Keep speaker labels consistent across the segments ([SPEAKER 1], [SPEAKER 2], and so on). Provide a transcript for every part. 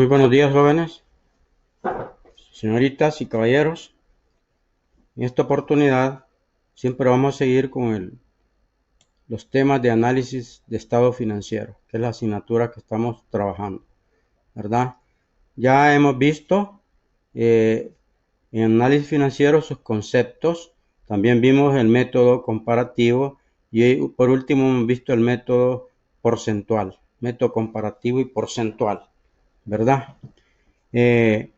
[SPEAKER 1] Muy buenos días, jóvenes, señoritas y caballeros. En esta oportunidad siempre vamos a seguir con los temas de análisis de estado financiero, que es la asignatura que estamos trabajando, ¿verdad? Ya hemos visto en análisis financiero sus conceptos, también vimos el método comparativo y por último hemos visto el método porcentual, método comparativo y porcentual, ¿verdad? Eh,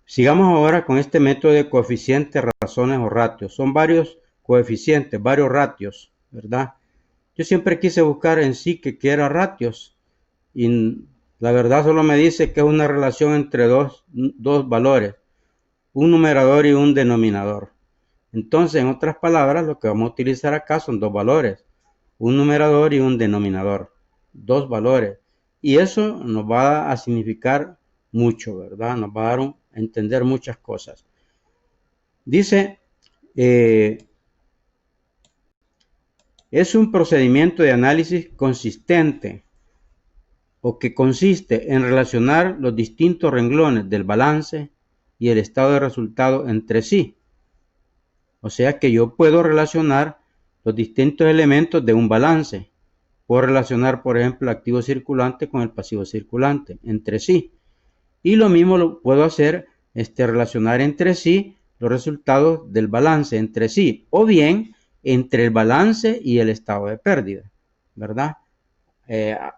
[SPEAKER 1] Sigamos ahora con este método de coeficientes, razones o ratios. Son varios coeficientes, varios ratios, ¿verdad? Yo siempre quise buscar en sí que era ratios y la verdad solo me dice que es una relación entre dos valores, un numerador y un denominador. Entonces, en otras palabras, lo que vamos a utilizar acá son dos valores, un numerador y un denominador, dos valores. Y eso nos va a significar mucho, ¿verdad? Nos va a dar a entender muchas cosas. Dice, es un procedimiento de análisis consistente o que consiste en relacionar los distintos renglones del balance y el estado de resultado entre sí. O sea que yo puedo relacionar los distintos elementos de un balance. Puedo relacionar, por ejemplo, el activo circulante con el pasivo circulante entre sí. Y lo mismo lo puedo hacer, relacionar entre sí los resultados del balance entre sí. O bien, entre el balance y el estado de pérdida, ¿verdad?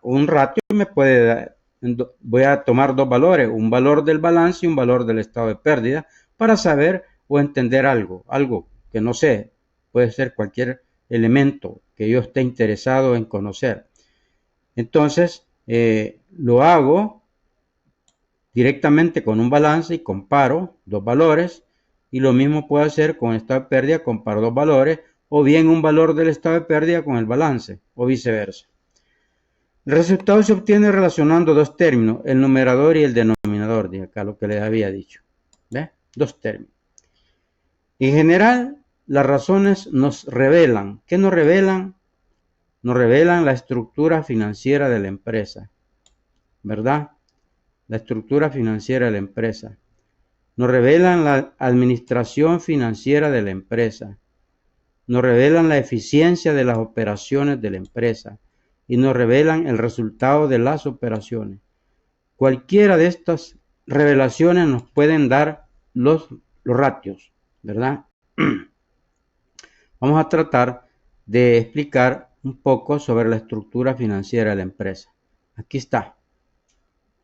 [SPEAKER 1] Un ratio me puede dar, voy a tomar dos valores, un valor del balance y un valor del estado de pérdida para saber o entender algo que no sé, puede ser cualquier elemento que yo esté interesado en conocer. Entonces, lo hago directamente con un balance y comparo dos valores, y lo mismo puedo hacer con el estado de pérdida, comparo dos valores, o bien un valor del estado de pérdida con el balance, o viceversa. El resultado se obtiene relacionando dos términos, el numerador y el denominador, de acá lo que les había dicho. ¿Ve? Dos términos. En general, las razones nos revelan. ¿Qué nos revelan? Nos revelan la estructura financiera de la empresa, ¿verdad? La estructura financiera de la empresa. Nos revelan la administración financiera de la empresa. Nos revelan la eficiencia de las operaciones de la empresa y nos revelan el resultado de las operaciones. Cualquiera de estas revelaciones nos pueden dar los ratios, ¿verdad? Vamos a tratar de explicar un poco sobre la estructura financiera de la empresa. Aquí está.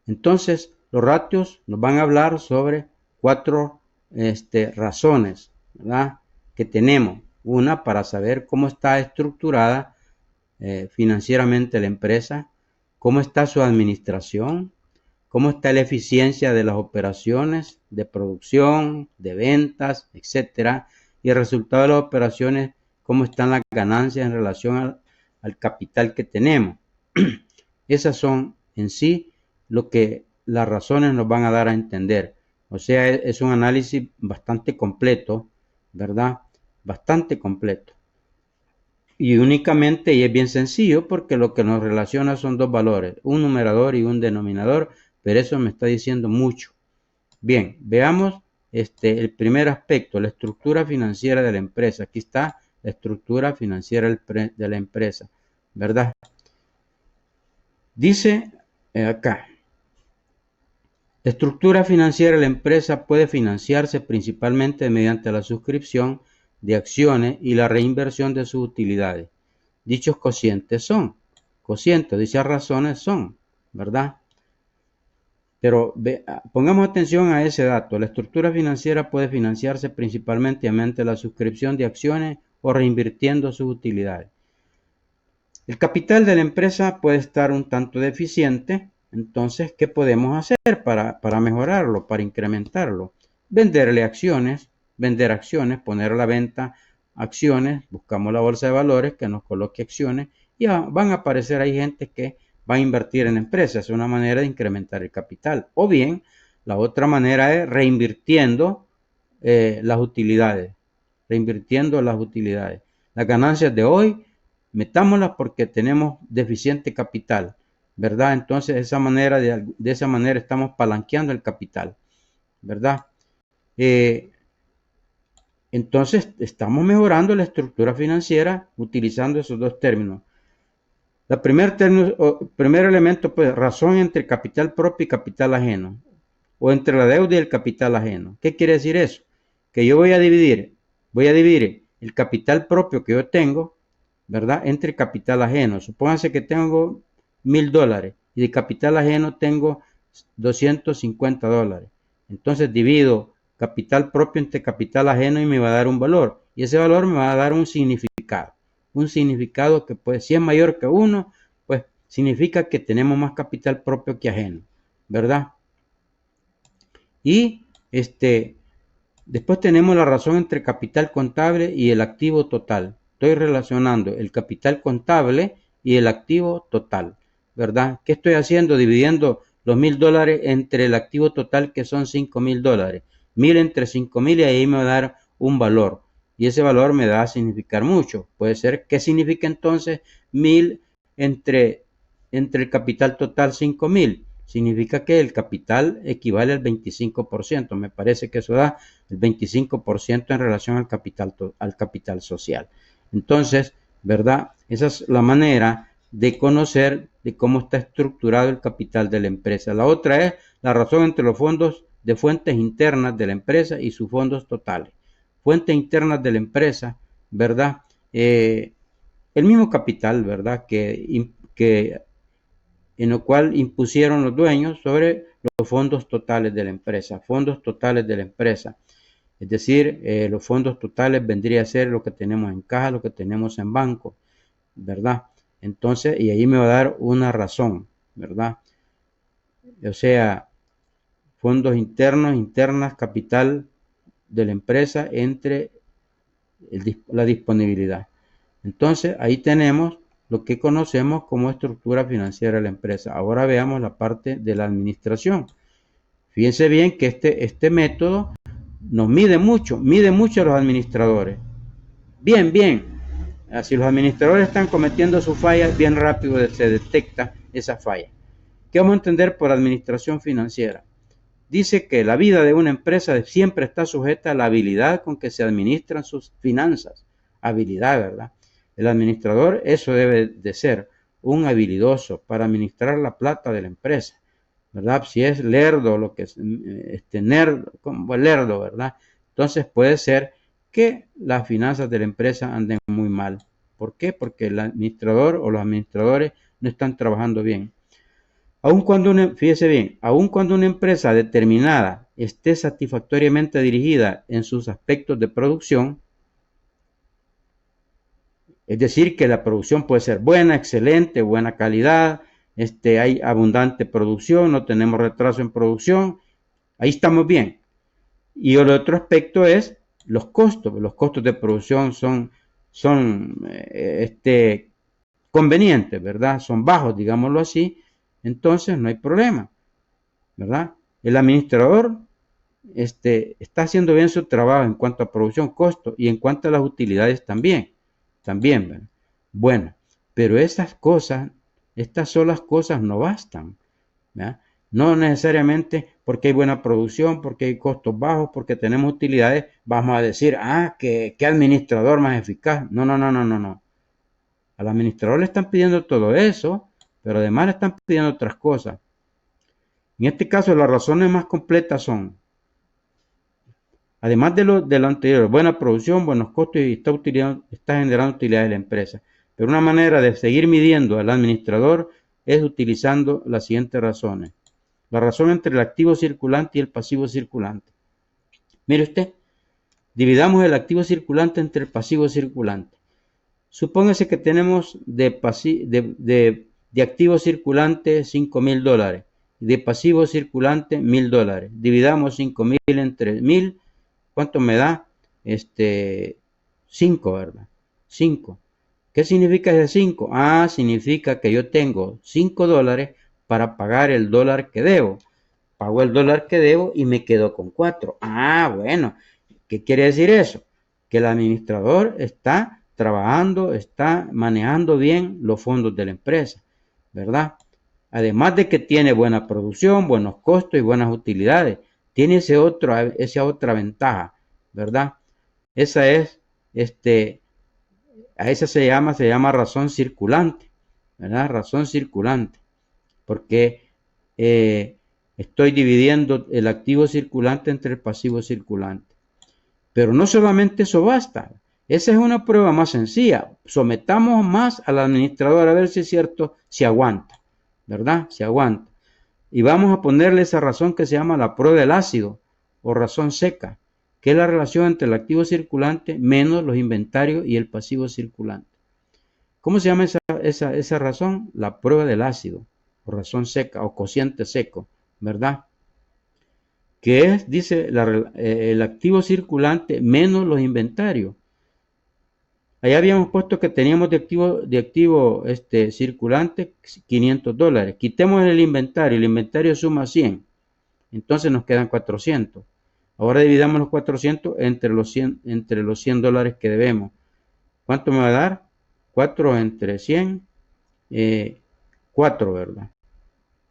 [SPEAKER 1] Entonces, los ratios nos van a hablar sobre cuatro razones, ¿verdad? Que tenemos. Una, para saber cómo está estructurada financieramente la empresa, cómo está su administración, cómo está la eficiencia de las operaciones de producción, de ventas, etcétera, y el resultado de las operaciones, cómo están las ganancias en relación al capital que tenemos. Esas son en sí lo que las razones nos van a dar a entender. O sea, es un análisis bastante completo, ¿verdad? Bastante completo. Y únicamente, y es bien sencillo, porque lo que nos relaciona son dos valores, un numerador y un denominador, pero eso me está diciendo mucho. Bien, veamos el primer aspecto, la estructura financiera de la empresa. Aquí está la estructura financiera de la empresa, ¿verdad? Dice acá, la estructura financiera de la empresa puede financiarse principalmente mediante la suscripción de acciones y la reinversión de sus utilidades. Dichos cocientes dichas razones son, ¿verdad? Pero pongamos atención a ese dato. La estructura financiera puede financiarse principalmente mediante la suscripción de acciones o reinvirtiendo sus utilidades. El capital de la empresa puede estar un tanto deficiente. Entonces, ¿qué podemos hacer para mejorarlo, para incrementarlo? Vender acciones, poner a la venta acciones, buscamos la bolsa de valores que nos coloque acciones y van a aparecer ahí gente que va a invertir en empresas. Es una manera de incrementar el capital. O bien, la otra manera es reinvirtiendo las utilidades. Las ganancias de hoy, metámoslas porque tenemos deficiente capital. ¿verdad? Entonces, de esa manera estamos palanqueando el capital, ¿verdad? Entonces, estamos mejorando la estructura financiera utilizando esos dos términos. El primer elemento, pues, razón entre capital propio y capital ajeno, o entre la deuda y el capital ajeno. ¿Qué quiere decir eso? Que yo voy a dividir el capital propio que yo tengo, ¿verdad? Entre capital ajeno. Supónganse que tengo $1,000 y de capital ajeno tengo $250. Entonces divido capital propio entre capital ajeno y me va a dar un valor. Y ese valor me va a dar un significado. Un significado que, pues, si es mayor que 1, pues significa que tenemos más capital propio que ajeno, ¿verdad? Y después tenemos la razón entre capital contable y el activo total. Estoy relacionando el capital contable y el activo total, ¿verdad? ¿Qué estoy haciendo? Dividiendo los $1,000 entre el activo total, que son $5,000. 1,000 entre 5,000 y ahí me va a dar un valor. Y ese valor me da a significar mucho. Puede ser, ¿qué significa entonces 1,000 entre el capital total 5,000? Significa que el capital equivale al 25%. Me parece que eso da el 25% en relación al capital social. Entonces, ¿verdad? Esa es la manera de conocer de cómo está estructurado el capital de la empresa. La otra es la razón entre los fondos de fuentes internas de la empresa y sus fondos totales. Fuentes internas de la empresa, ¿verdad? El mismo capital, ¿verdad? En lo cual impusieron los dueños sobre los fondos totales de la empresa. Fondos totales de la empresa. Es decir, los fondos totales vendría a ser lo que tenemos en caja, lo que tenemos en banco, ¿verdad? Entonces, y ahí me va a dar una razón, ¿verdad? O sea, fondos internas, capital de la empresa entre la disponibilidad. Entonces, ahí tenemos lo que conocemos como estructura financiera de la empresa. Ahora veamos la parte de la administración. Fíjense bien que este método nos mide mucho a los administradores. Bien. Si los administradores están cometiendo sus fallas, bien rápido se detecta esa falla. ¿Qué vamos a entender por administración financiera? Dice que la vida de una empresa siempre está sujeta a la habilidad con que se administran sus finanzas. Habilidad, ¿verdad? El administrador, eso debe de ser un habilidoso para administrar la plata de la empresa, ¿verdad? Si es lerdo, lo que es nerd, como lerdo, ¿verdad? Entonces puede ser que las finanzas de la empresa anden muy mal. ¿Por qué? Porque el administrador o los administradores no están trabajando bien. Fíjese bien, aun cuando una empresa determinada esté satisfactoriamente dirigida en sus aspectos de producción, es decir, que la producción puede ser buena, excelente, buena calidad, hay abundante producción, no tenemos retraso en producción, ahí estamos bien. Y el otro aspecto es los costos. Los costos de producción son convenientes, ¿verdad? Son bajos, digámoslo así. Entonces no hay problema, ¿verdad? El administrador está haciendo bien su trabajo en cuanto a producción, costo y en cuanto a las utilidades también, ¿verdad? Bueno, pero estas solas cosas no bastan, ¿verdad? No necesariamente porque hay buena producción, porque hay costos bajos, porque tenemos utilidades, vamos a decir, que administrador más eficaz. No. Al administrador le están pidiendo todo eso, pero además le están pidiendo otras cosas. En este caso, las razones más completas son, además de lo anterior, buena producción, buenos costos y está generando utilidades de la empresa. Pero una manera de seguir midiendo al administrador es utilizando las siguientes razones. La razón entre el activo circulante y el pasivo circulante. Mire usted, dividamos el activo circulante entre el pasivo circulante. Supóngase que tenemos de activo circulante $5,000, de pasivo circulante $1,000. Dividamos 5,000 entre 1,000. ¿Cuánto me da? 5, ¿verdad? 5. ¿Qué significa ese 5? Significa que yo tengo $5 para pagar el dólar que debo. Pago el dólar que debo y me quedo con 4. Bueno. ¿Qué quiere decir eso? Que el administrador está trabajando, está manejando bien los fondos de la empresa, ¿verdad? además de que tiene buena producción, buenos costos y buenas utilidades, tiene esa otra ventaja, ¿verdad? Esa es, a esa se llama razón circulante, ¿verdad? Razón circulante, porque estoy dividiendo el activo circulante entre el pasivo circulante. Pero no solamente eso basta. Esa es una prueba más sencilla. Sometamos más al administrador a ver si es cierto, si aguanta, ¿verdad? Si aguanta. Y vamos a ponerle esa razón que se llama la prueba del ácido o razón seca, que es la relación entre el activo circulante menos los inventarios y el pasivo circulante. ¿Cómo se llama esa razón? La prueba del ácido o razón seca o cociente seco, ¿verdad? Que es, dice, el activo circulante menos los inventarios. Allá habíamos puesto que teníamos de activo circulante $500. Quitemos el inventario suma 100. Entonces nos quedan 400. Ahora dividamos los 400 entre los $100 que debemos. ¿Cuánto me va a dar? 4 entre 100, 4, ¿verdad?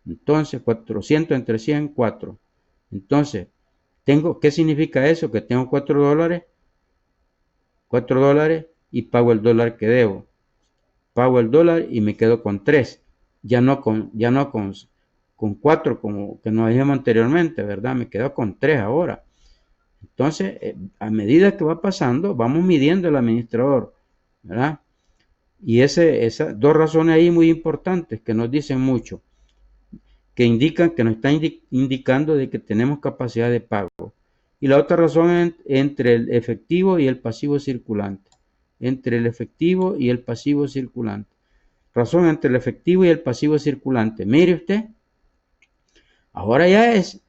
[SPEAKER 1] Entonces, 400 entre 100, 4. Entonces, ¿qué significa eso? Que tengo $4, $4 y pago el dólar que debo. Pago el dólar y me quedo con 3. Ya no con 4 como que nos dijimos anteriormente, ¿verdad? Me quedo con 3 ahora. Entonces, a medida que va pasando, vamos midiendo el administrador, ¿verdad? Y esas dos razones ahí muy importantes que nos dicen mucho, que indican, que nos están indicando de que tenemos capacidad de pago. Y la otra razón es entre el efectivo y el pasivo circulante. Entre el efectivo y el pasivo circulante. Razón entre el efectivo y el pasivo circulante. Mire usted, ahora ya es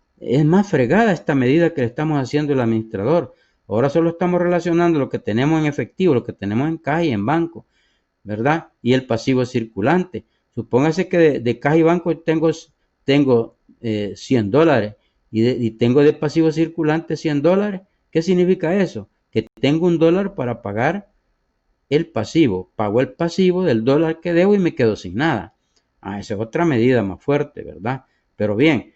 [SPEAKER 1] más fregada esta medida que le estamos haciendo al administrador. Ahora solo estamos relacionando lo que tenemos en efectivo, lo que tenemos en caja y en banco, ¿verdad? Y el pasivo circulante. Supóngase que de caja y banco tengo $100 y tengo de pasivo circulante $100. ¿Qué significa eso? Que tengo $1 para pagar el pasivo. Pago el pasivo del dólar que debo y me quedo sin nada. Esa es otra medida más fuerte, ¿verdad? Pero bien,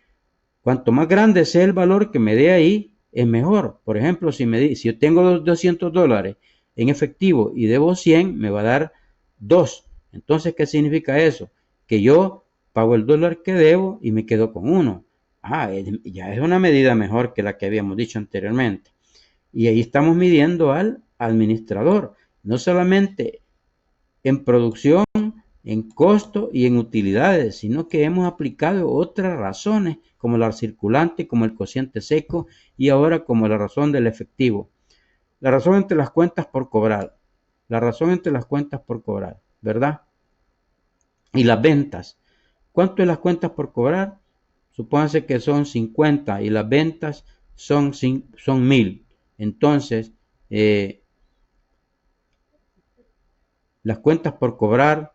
[SPEAKER 1] cuanto más grande sea el valor que me dé ahí, es mejor. Por ejemplo, si yo tengo $200 en efectivo y debo 100, me va a dar 2. Entonces, ¿qué significa eso? Que yo pago el dólar que debo y me quedo con 1. Ya es una medida mejor que la que habíamos dicho anteriormente. Y ahí estamos midiendo al administrador, no solamente en producción, en costo y en utilidades, sino que hemos aplicado otras razones como la circulante, como el cociente seco y ahora como la razón del efectivo. La razón entre las cuentas por cobrar. La razón entre las cuentas por cobrar, ¿verdad? Y las ventas. ¿Cuánto es las cuentas por cobrar? Supónganse que son 50 y las ventas son 1000. Entonces, las cuentas por cobrar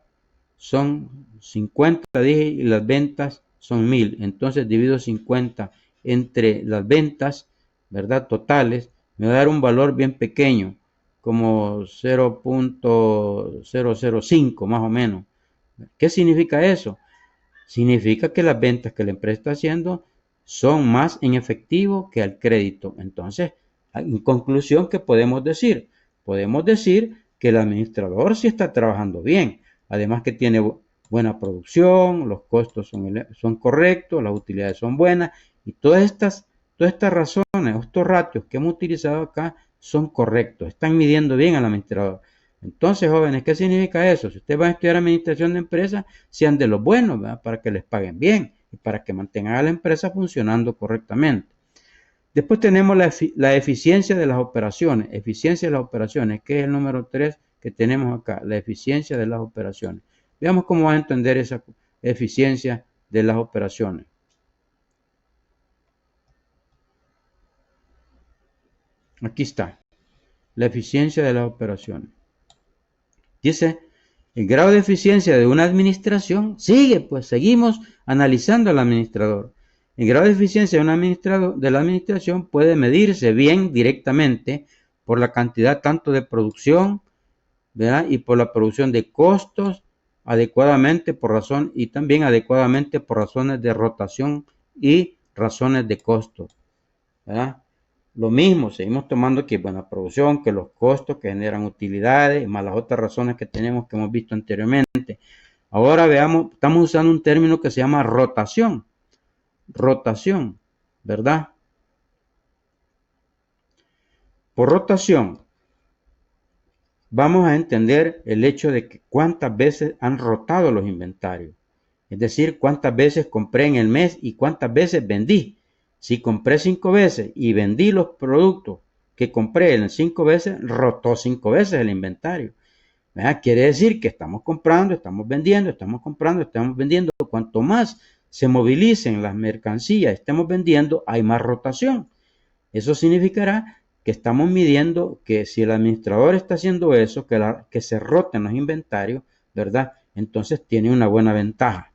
[SPEAKER 1] son 50, dije, y las ventas son 1000. Entonces divido 50 entre las ventas, ¿verdad? Totales, me va a dar un valor bien pequeño, como 0.005 más o menos. ¿Qué significa eso? Significa que las ventas que la empresa está haciendo son más en efectivo que al crédito. Entonces, en conclusión, ¿qué podemos decir? Podemos decir que el administrador sí está trabajando bien. Además que tiene buena producción, los costos son correctos, las utilidades son buenas y todas estas razones, estos ratios que hemos utilizado acá son correctos. Están midiendo bien al administrador. Entonces, jóvenes, ¿qué significa eso? Si ustedes van a estudiar administración de empresas, sean de los buenos, ¿verdad? Para que les paguen bien y para que mantengan a la empresa funcionando correctamente. Después tenemos la eficiencia de las operaciones. Eficiencia de las operaciones, que es el número 3 que tenemos acá. La eficiencia de las operaciones. Veamos cómo va a entender esa eficiencia de las operaciones. Aquí está. La eficiencia de las operaciones. Dice, el grado de eficiencia de una administración seguimos analizando al administrador. El grado de eficiencia de la administración puede medirse bien directamente por la cantidad tanto de producción, ¿verdad? Y por la producción de costos adecuadamente por razón y también adecuadamente por razones de rotación y razones de costo, ¿verdad? Lo mismo, seguimos tomando que buena producción, que los costos que generan utilidades, más las otras razones que tenemos que hemos visto anteriormente. Ahora veamos, estamos usando un término que se llama rotación. Rotación, ¿verdad? Por rotación, vamos a entender el hecho de que cuántas veces han rotado los inventarios. Es decir, cuántas veces compré en el mes y cuántas veces vendí. Si compré 5 veces y vendí los productos que compré en 5 veces, rotó 5 veces el inventario. ¿Verdad? Quiere decir que estamos comprando, estamos vendiendo, estamos comprando, estamos vendiendo. Cuanto más se movilicen las mercancías, estemos vendiendo, hay más rotación. Eso significará que estamos midiendo que si el administrador está haciendo eso, que se roten los inventarios, ¿verdad? Entonces tiene una buena ventaja.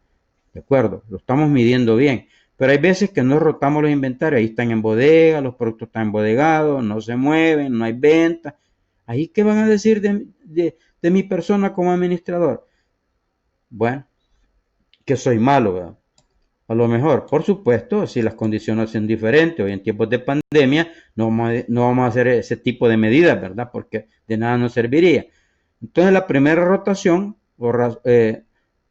[SPEAKER 1] ¿De acuerdo? Lo estamos midiendo bien. Pero hay veces que no rotamos los inventarios. Ahí están en bodega, los productos están embodegados, no se mueven, no hay venta. ¿Ahí qué van a decir de mi persona como administrador? Bueno, que soy malo, ¿verdad? A lo mejor, por supuesto, si las condiciones son diferentes, hoy en tiempos de pandemia no vamos a hacer ese tipo de medidas, ¿verdad? Porque de nada nos serviría. Entonces la primera rotación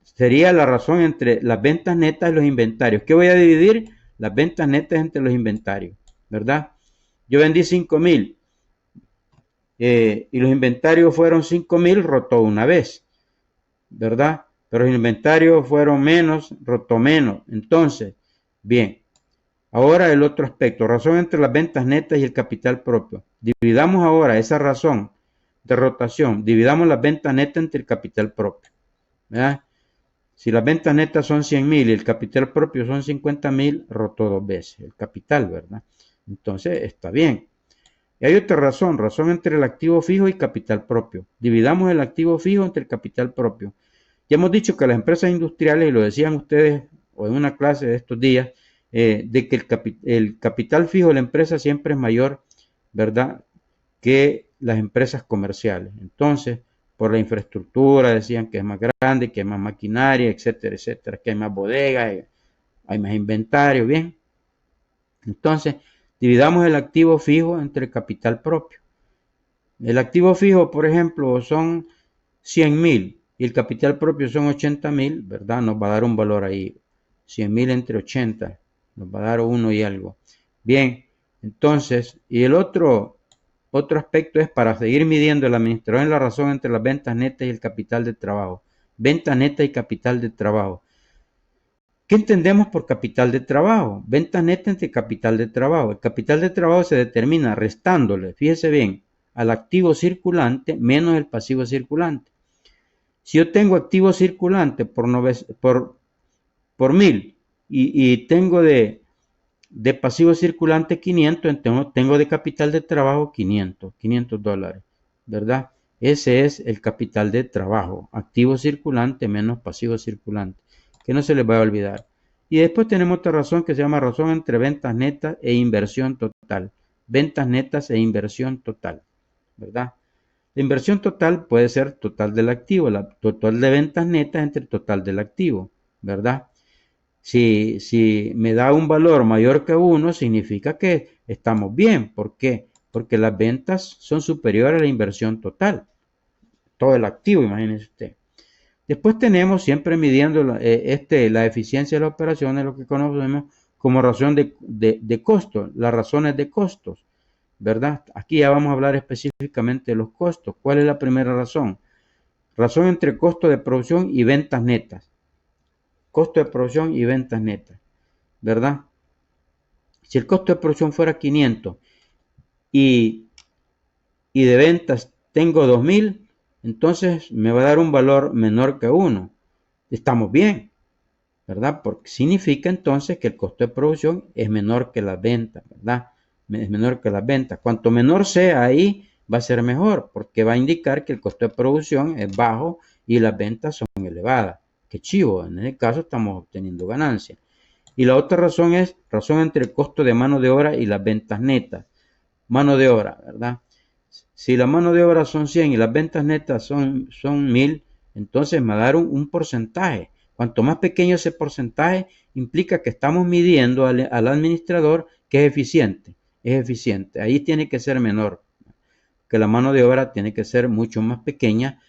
[SPEAKER 1] sería la razón entre las ventas netas y los inventarios. ¿Qué voy a dividir? Las ventas netas entre los inventarios, ¿verdad? Yo vendí 5,000 y los inventarios fueron 5,000, rotó una vez, ¿verdad? Pero los inventarios fueron menos, rotó menos. Entonces, bien, ahora el otro aspecto, razón entre las ventas netas y el capital propio. Dividamos ahora esa razón de rotación, dividamos las ventas netas entre el capital propio, ¿verdad? Si las ventas netas son 100,000 y el capital propio son 50,000, rotó 2 veces el capital, ¿verdad? Entonces, está bien. Y hay otra razón entre el activo fijo y capital propio. Dividamos el activo fijo entre el capital propio. Ya hemos dicho que las empresas industriales, y lo decían ustedes o en una clase de estos días, de que el capital fijo de la empresa siempre es mayor, ¿verdad?, que las empresas comerciales. Entonces, por la infraestructura, decían que es más grande, que hay más maquinaria, etcétera, etcétera, que hay más bodegas, hay más inventario, bien. Entonces, dividamos el activo fijo entre el capital propio. El activo fijo, por ejemplo, son 100,000 y el capital propio son 80,000, ¿verdad? Nos va a dar un valor ahí. 100,000 entre 80, nos va a dar 1 y algo. Bien, entonces, y el otro aspecto es para seguir midiendo el administrador en la razón entre las ventas netas y el capital de trabajo. Venta neta y capital de trabajo. ¿Qué entendemos por capital de trabajo? Venta neta entre capital de trabajo. El capital de trabajo se determina restándole, fíjese bien, al activo circulante menos el pasivo circulante. Si yo tengo activo circulante por 1,000 y tengo de pasivo circulante 500, entonces tengo de capital de trabajo 500 dólares, ¿verdad? Ese es el capital de trabajo, activo circulante menos pasivo circulante, que no se les va a olvidar. Y después tenemos otra razón que se llama razón entre ventas netas e inversión total. Ventas netas e inversión total, ¿verdad? La inversión total puede ser total del activo, la total de ventas netas entre el total del activo, ¿verdad? Si me da un valor mayor que 1, significa que estamos bien. ¿Por qué? Porque las ventas son superiores a la inversión total. Todo el activo, imagínense usted. Después tenemos, siempre midiendo la eficiencia de las operaciones, lo que conocemos como razón de costo, las razones de costos, ¿verdad? Aquí ya vamos a hablar específicamente de los costos. ¿Cuál es la primera razón? Razón entre costo de producción y ventas netas. Costo de producción y ventas netas, ¿verdad? Si el costo de producción fuera 500 y de ventas tengo 2,000, entonces me va a dar un valor menor que 1. Estamos bien, ¿verdad? Porque significa entonces que el costo de producción es menor que las ventas, ¿verdad? Es menor que las ventas. Cuanto menor sea ahí, va a ser mejor, porque va a indicar que el costo de producción es bajo y las ventas son elevadas. Qué chivo, en ese caso estamos obteniendo ganancias. Y la otra razón es razón entre el costo de mano de obra y las ventas netas. Mano de obra, ¿verdad? Si la mano de obra son 100 y las ventas netas son 1,000, entonces me va a dar un porcentaje. Cuanto más pequeño ese porcentaje, implica que estamos midiendo al administrador que es eficiente. Es eficiente. Ahí tiene que ser menor, que la mano de obra tiene que ser mucho más pequeña,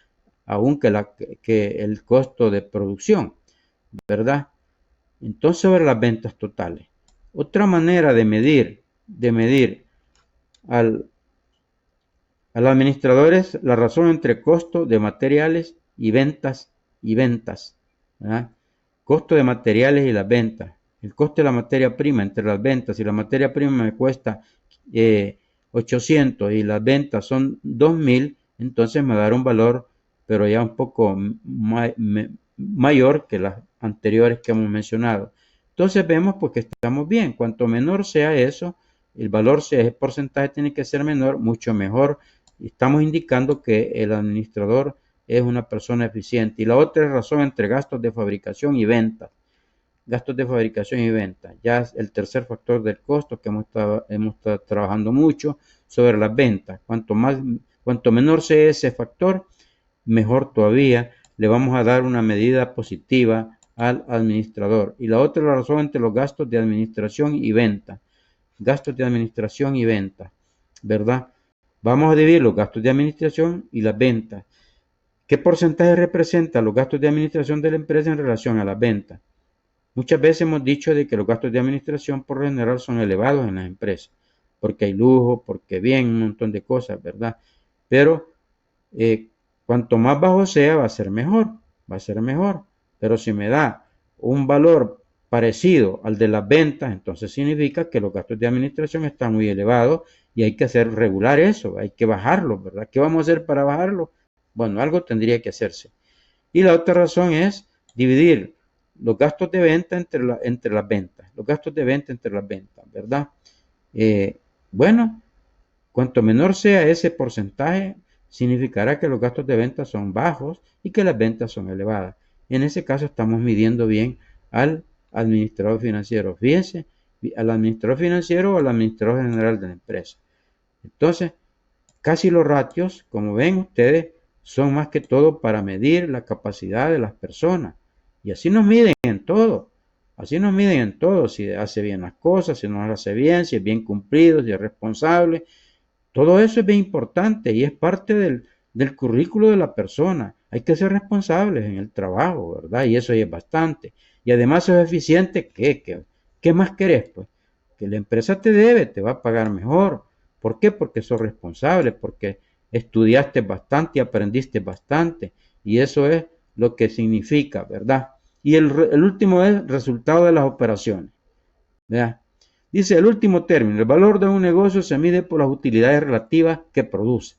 [SPEAKER 1] aún que el costo de producción, ¿verdad? Entonces, sobre las ventas totales. Otra manera de medir al administrador es la razón entre costo de materiales y ventas, ¿verdad? Costo de materiales y las ventas. El costo de la materia prima entre las ventas. Si la materia prima me cuesta 800 y las ventas son 2000, entonces me dará un valor, pero ya un poco mayor que las anteriores que hemos mencionado. Entonces vemos pues que estamos bien. Cuanto menor sea eso, el valor sea, el porcentaje tiene que ser menor, mucho mejor. Estamos indicando que el administrador es una persona eficiente. Y la otra razón entre gastos de fabricación y ventas. Gastos de fabricación y ventas. Ya es el tercer factor del costo que hemos estado trabajando mucho sobre las ventas. Cuanto menor sea ese factor, mejor todavía. Le vamos a dar una medida positiva al administrador. Y la otra razón entre los gastos de administración y venta. Gastos de administración y venta, ¿verdad? Vamos a dividir los gastos de administración y las ventas. ¿Qué porcentaje representa los gastos de administración de la empresa en relación a las ventas? Muchas veces hemos dicho de que los gastos de administración por lo general son elevados en las empresas, porque hay lujo, porque bien, un montón de cosas, ¿verdad? Pero cuanto más bajo sea, va a ser mejor. Pero si me da un valor parecido al de las ventas, entonces significa que los gastos de administración están muy elevados y hay que hacer regular eso, hay que bajarlo, ¿verdad? ¿Qué vamos a hacer para bajarlo? Bueno, algo tendría que hacerse. Y la otra razón es dividir los gastos de venta entre las ventas, los gastos de venta entre las ventas, ¿verdad? Bueno, cuanto menor sea ese porcentaje, significará que los gastos de venta son bajos y que las ventas son elevadas. En ese caso estamos midiendo bien al administrador financiero. Fíjense, al administrador financiero o al administrador general de la empresa. Entonces, casi los ratios, como ven ustedes, son más que todo para medir la capacidad de las personas. Y así nos miden en todo. Así nos miden en todo. Si hace bien las cosas, si no las hace bien, si es bien cumplido, si es responsable. Todo eso es bien importante y es parte del currículo de la persona. Hay que ser responsables en el trabajo, ¿verdad? Y eso es bastante. Y además es eficiente. ¿Qué más querés? Pues que la empresa te va a pagar mejor. ¿Por qué? Porque sos responsable, porque estudiaste bastante y aprendiste bastante. Y eso es lo que significa, ¿verdad? Y el último es el resultado de las operaciones, ¿verdad? Dice el último término, el valor de un negocio se mide por las utilidades relativas que produce,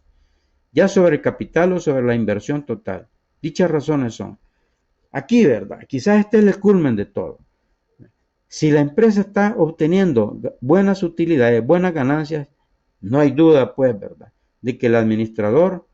[SPEAKER 1] ya sobre el capital o sobre la inversión total. Dichas razones son, aquí, ¿verdad? Quizás este es el culmen de todo. Si la empresa está obteniendo buenas utilidades, buenas ganancias, no hay duda, pues, ¿verdad?, de que el administrador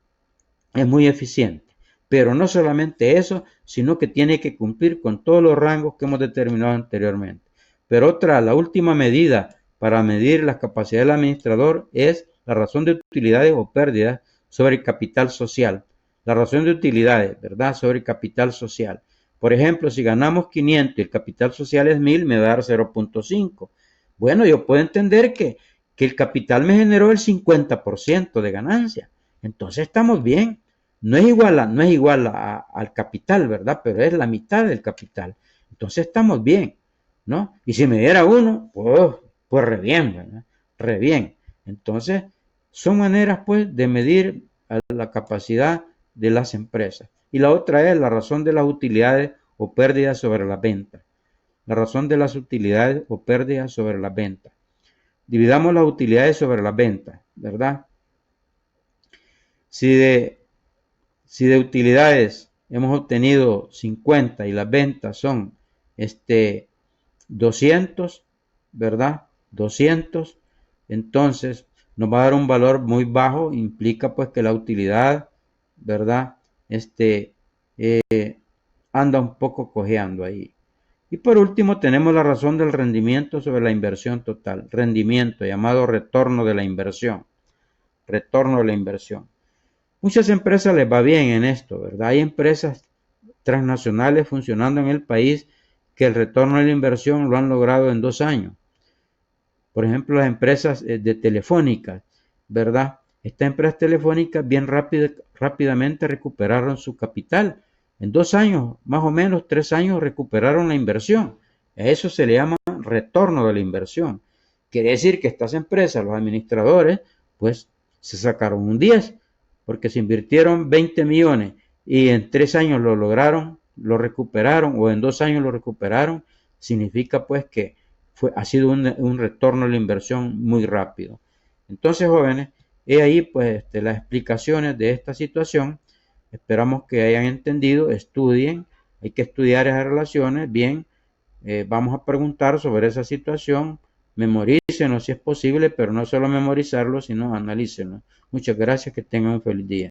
[SPEAKER 1] es muy eficiente. Pero no solamente eso, sino que tiene que cumplir con todos los rangos que hemos determinado anteriormente. Pero la última medida para medir la capacidad del administrador es la razón de utilidades o pérdidas sobre el capital social. La razón de utilidades, ¿verdad?, sobre el capital social. Por ejemplo, si ganamos 500 y el capital social es 1000, me va a dar 0.5. Bueno, yo puedo entender que el capital me generó el 50% de ganancia. Entonces estamos bien. No es igual al capital, ¿verdad? Pero es la mitad del capital. Entonces estamos bien, ¿no? Y si me diera uno, pues re bien, ¿verdad? Re bien. Entonces, son maneras, pues, de medir la capacidad de las empresas. Y la otra es la razón de las utilidades o pérdidas sobre las ventas. La razón de las utilidades o pérdidas sobre las ventas. Dividamos las utilidades sobre las ventas, ¿verdad? Si de utilidades hemos obtenido 50 y las ventas son 200, ¿verdad? 200, entonces nos va a dar un valor muy bajo, implica pues que la utilidad, ¿verdad?, anda un poco cojeando ahí. Y por último tenemos la razón del rendimiento sobre la inversión total, rendimiento llamado retorno de la inversión, Muchas empresas les va bien en esto, ¿verdad? Hay empresas transnacionales funcionando en el país que el retorno de la inversión lo han logrado en 2 años. Por ejemplo, las empresas de telefónicas, ¿verdad? Estas empresas telefónicas bien rápidamente recuperaron su capital. En 2 años, más o menos 3 años, recuperaron la inversión. A eso se le llama retorno de la inversión. Quiere decir que estas empresas, los administradores, pues se sacaron un 10, porque se invirtieron 20 millones y en 3 años lo lograron, lo recuperaron, o en 2 años lo recuperaron, significa pues que ha sido un retorno a la inversión muy rápido. Entonces, jóvenes, he ahí pues las explicaciones de esta situación. Esperamos que hayan entendido, estudien, hay que estudiar esas relaciones bien. Vamos a preguntar sobre esa situación, memorícenlo si es posible, pero no solo memorizarlo, sino analícenlo. Muchas gracias, que tengan un feliz día.